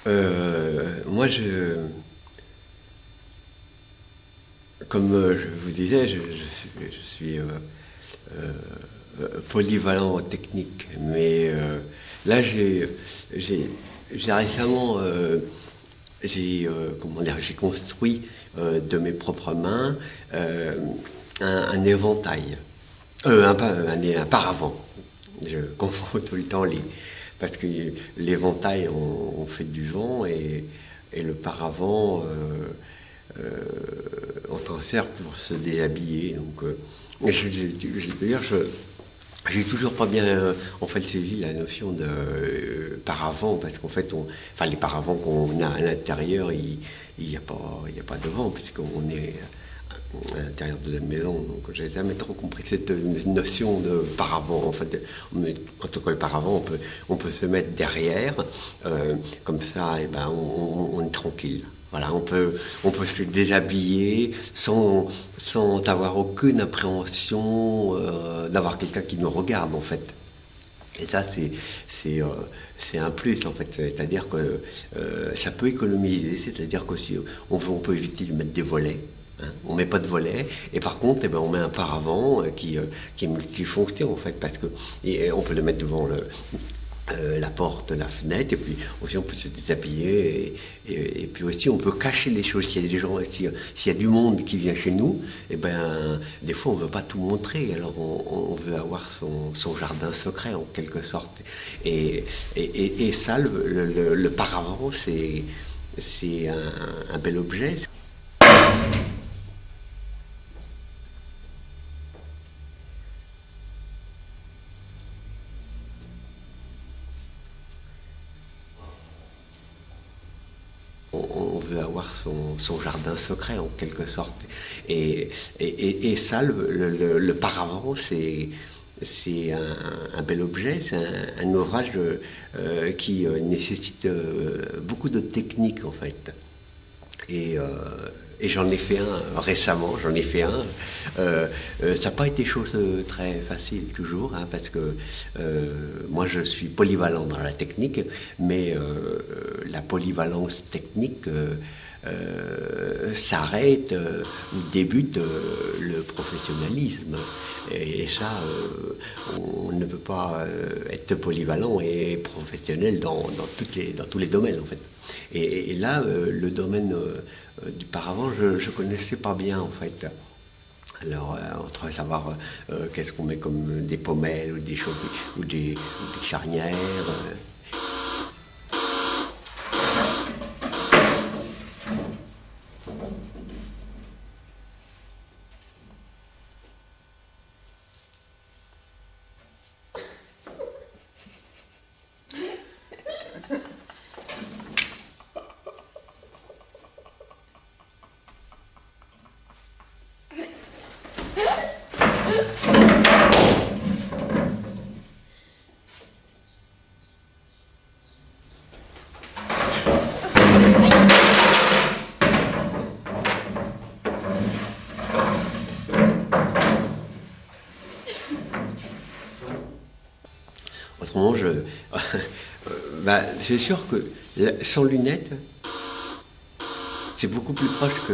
Moi, comme je vous disais, euh, polyvalent technique, mais là, j'ai, j'ai récemment, comment dire, j'ai construit de mes propres mains un éventail, un paravent. Je confonds tout le temps parce que l'éventail, on fait du vent et le paravent, on s'en sert pour se déshabiller. Donc, d'ailleurs, j'ai toujours pas bien en fait saisi la notion de paravent parce qu'en fait, enfin les paravents qu'on a à l'intérieur, il n'y a pas de vent puisqu'on est à l'intérieur de la maison. Donc j'ai jamais trop compris cette notion de paravent. En fait, quand on colle paravent, on peut se mettre derrière, comme ça, et ben on est tranquille. Voilà, on peut se déshabiller sans avoir aucune appréhension d'avoir quelqu'un qui nous regarde en fait. Et ça, c'est un plus, en fait. C'est-à-dire que ça peut économiser. C'est-à-dire que si on peut éviter de mettre des volets. Hein, on ne met pas de volets. Et par contre, eh ben, on met un paravent qui est multifonction, en fait. Parce que, et on peut le mettre devant la porte, la fenêtre, et puis aussi on peut se déshabiller, et puis aussi on peut cacher les choses. S'il y a des gens, s'il y a du monde qui vient chez nous, et ben des fois on veut pas tout montrer, alors on veut avoir son jardin secret en quelque sorte. Et ça, le paravent, c'est un bel objet. On veut avoir son jardin secret en quelque sorte. Et ça, le paravent, c'est un bel objet, c'est un ouvrage qui nécessite beaucoup de technique en fait. Et, euh, et j'en ai fait un récemment, j'en ai fait un. Ça n'a pas été chose très facile toujours, hein, parce que moi je suis polyvalent dans la technique, mais la polyvalence technique s'arrête ou débute le professionnalisme. Et ça, on ne peut pas être polyvalent et professionnel dans tous les domaines en fait. Et là, le domaine du paravent, je connaissais pas bien en fait. Alors, on devrait savoir qu'est-ce qu'on met comme des pommelles ou des choses, ou des charnières. Autrement, bah, c'est sûr que sans lunettes, c'est beaucoup plus proche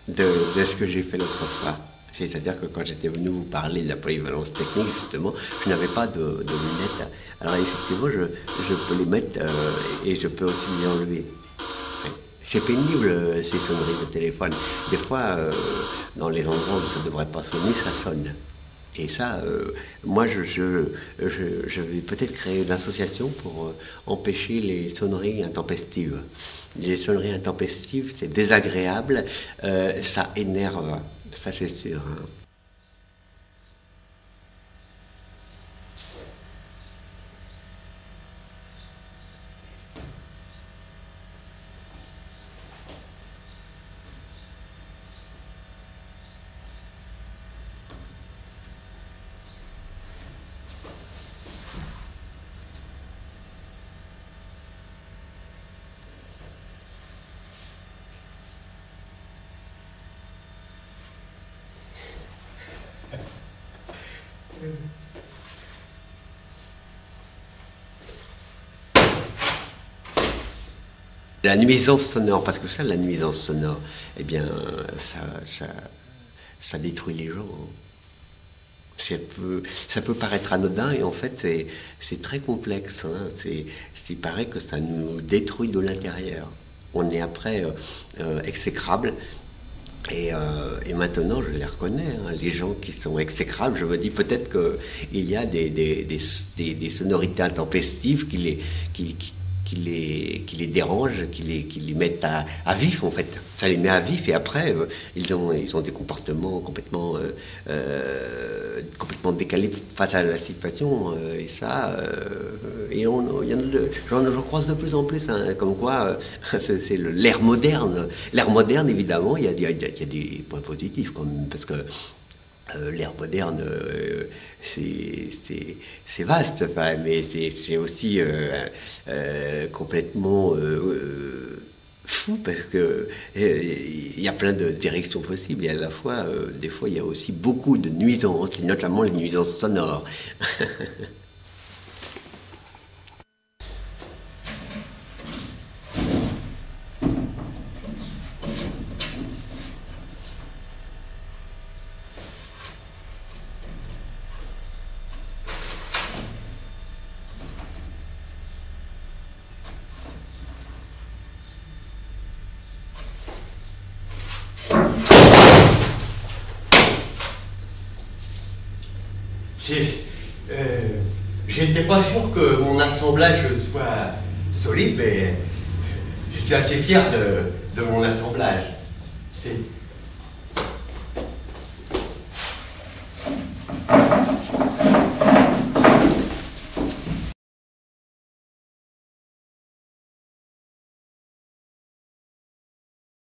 de ce que j'ai fait l'autre fois. C'est-à-dire que quand j'étais venu vous parler de la polyvalence technique, justement, je n'avais pas de lunettes. Alors effectivement, je peux les mettre et je peux aussi les enlever. C'est pénible ces sonneries de téléphone. Des fois, dans les endroits où ça ne devrait pas sonner, ça sonne. Et ça, moi, je vais peut-être créer une association pour empêcher les sonneries intempestives. Les sonneries intempestives, c'est désagréable, ça énerve, ça c'est sûr. Hein. la nuisance sonore, parce que ça, la nuisance sonore, eh bien, ça détruit les gens. Ça peut paraître anodin et en fait c'est très complexe. Hein. Il paraît que ça nous détruit de l'intérieur. On est après exécrable. Et maintenant, je les reconnais, hein, les gens qui sont exécrables. Je me dis peut-être qu'il y a des sonorités intempestives qui les dérangent, qui les mettent à vif, en fait. Ça les met à vif, et après, ils ont des comportements complètement décalés face à la situation. Et ça, il y en a je croise de plus en plus, hein, comme quoi c'est l'ère moderne. L'ère moderne, évidemment, il y a des points positifs, quand même, parce que l'ère moderne, c'est vaste, enfin, mais c'est aussi complètement fou, parce que il y a plein de directions possibles, et à la fois, des fois, il y a aussi beaucoup de nuisances, notamment les nuisances sonores. J'étais pas sûr que mon assemblage soit solide, mais je suis assez fier de mon assemblage.